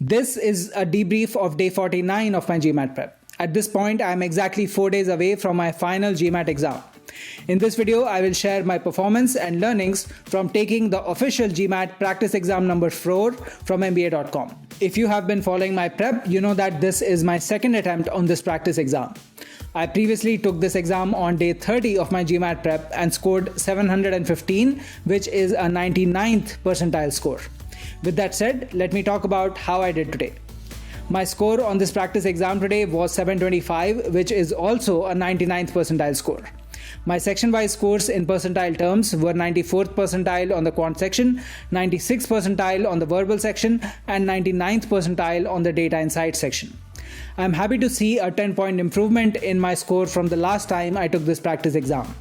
This is a debrief of day 49 of my GMAT prep. At this point, I am exactly 4 days away from my final GMAT exam. In this video, I will share my performance and learnings from taking the official GMAT Practice Exam number 4 from MBA.com. If you have been following my prep, you know that this is my second attempt on this practice exam. I previously took this exam on day 30 of my GMAT prep and scored 715, which is a 99th percentile score. With that said, let me talk about how I did today. My score on this practice exam today was 725, which is also a 99th percentile score. My section-wise scores in percentile terms were 94th percentile on the quant section, 96th percentile on the verbal section, and 99th percentile on the data insight section. I'm happy to see a 10-point improvement in my score from the last time I took this practice exam.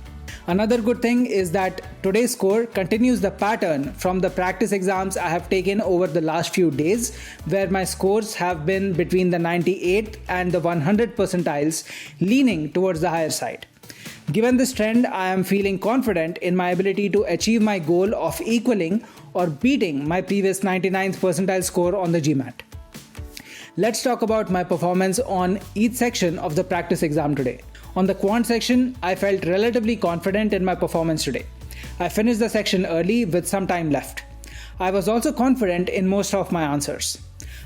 Another good thing is that today's score continues the pattern from the practice exams I have taken over the last few days, where my scores have been between the 98th and the 100 percentiles, leaning towards the higher side. Given this trend, I am feeling confident in my ability to achieve my goal of equaling or beating my previous 99th percentile score on the GMAT. Let's talk about my performance on each section of the practice exam today. On the quant section, I felt relatively confident in my performance today. I finished the section early with some time left. I was also confident in most of my answers.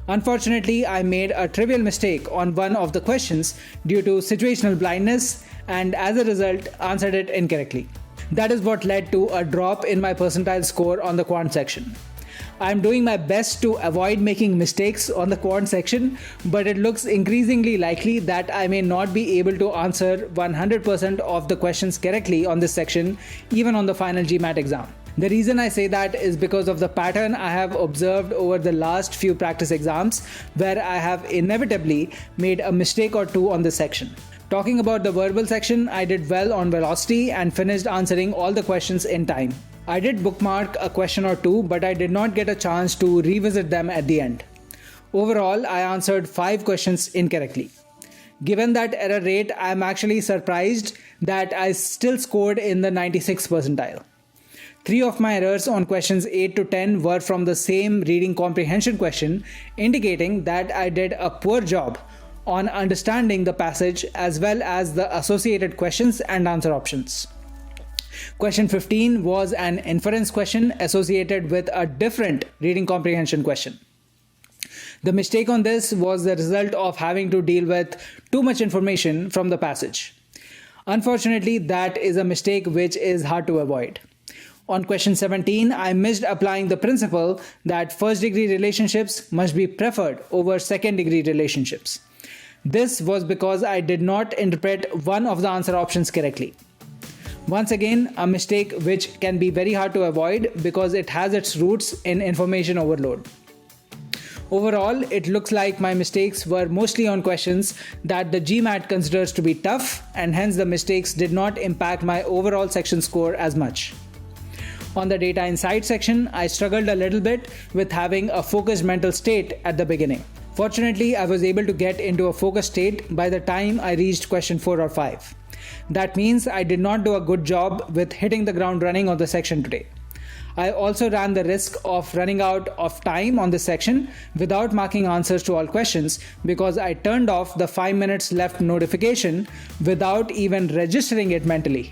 Unfortunately, I made a trivial mistake on one of the questions due to situational blindness and as a result answered it incorrectly. That is what led to a drop in my percentile score on the quant section. I am doing my best to avoid making mistakes on the quant section, but it looks increasingly likely that I may not be able to answer 100% of the questions correctly on this section, even on the final GMAT exam. The reason I say that is because of the pattern I have observed over the last few practice exams, where I have inevitably made a mistake or two on this section. Talking about the verbal section, I did well on velocity and finished answering all the questions in time. I did bookmark a question or two, but I did not get a chance to revisit them at the end. Overall, I answered 5 questions incorrectly. Given that error rate, I am actually surprised that I still scored in the 96th percentile. 3 of my errors on questions 8 to 10 were from the same reading comprehension question, indicating that I did a poor job on understanding the passage as well as the associated questions and answer options. Question 15 was an inference question associated with a different reading comprehension question. The mistake on this was the result of having to deal with too much information from the passage. Unfortunately, that is a mistake which is hard to avoid. On question 17, I missed applying the principle that first-degree relationships must be preferred over second-degree relationships. This was because I did not interpret one of the answer options correctly. Once again, a mistake which can be very hard to avoid because it has its roots in information overload. Overall, it looks like my mistakes were mostly on questions that the GMAT considers to be tough, and hence the mistakes did not impact my overall section score as much. On the data insight section, I struggled a little bit with having a focused mental state at the beginning. Fortunately, I was able to get into a focused state by the time I reached question 4 or 5. That means I did not do a good job with hitting the ground running on the section today. I also ran the risk of running out of time on this section without marking answers to all questions because I turned off the 5 minutes left notification without even registering it mentally.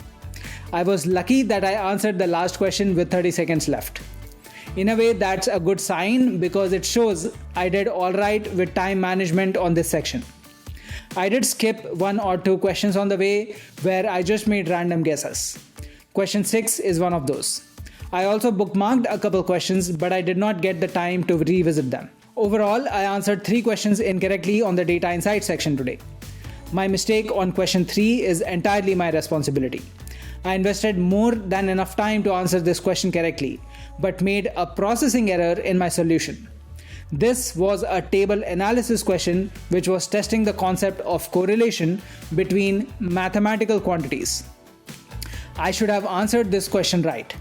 I was lucky that I answered the last question with 30 seconds left. In a way, that's a good sign because it shows I did alright with time management on this section. I did skip 1 or 2 questions on the way where I just made random guesses. Question 6 is one of those. I also bookmarked a couple questions, but I did not get the time to revisit them. Overall, I answered 3 questions incorrectly on the data insight section today. My mistake on question 3 is entirely my responsibility. I invested more than enough time to answer this question correctly, but made a processing error in my solution. This was a table analysis question which was testing the concept of correlation between mathematical quantities. I should have answered this question right.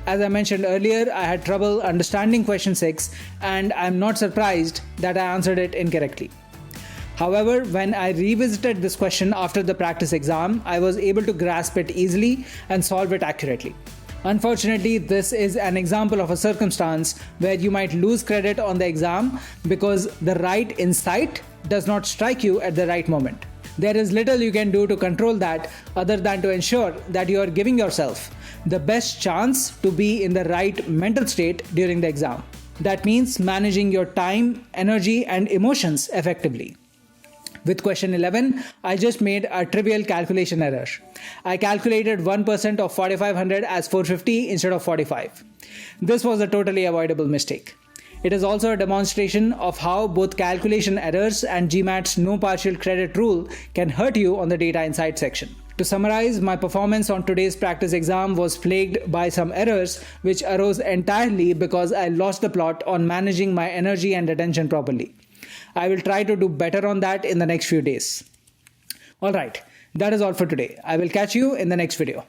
As I mentioned earlier, I had trouble understanding question 6 and I'm not surprised that I answered it incorrectly. However, when I revisited this question after the practice exam, I was able to grasp it easily and solve it accurately. Unfortunately, this is an example of a circumstance where you might lose credit on the exam because the right insight does not strike you at the right moment. There is little you can do to control that other than to ensure that you are giving yourself the best chance to be in the right mental state during the exam. That means managing your time, energy, and emotions effectively. With question 11, I just made a trivial calculation error. I calculated 1% of 4500 as 450 instead of 45. This was a totally avoidable mistake. It is also a demonstration of how both calculation errors and GMAT's no partial credit rule can hurt you on the data insight section. To summarize, my performance on today's practice exam was plagued by some errors which arose entirely because I lost the plot on managing my energy and attention properly. I will try to do better on that in the next few days. Alright, that is all for today. I will catch you in the next video.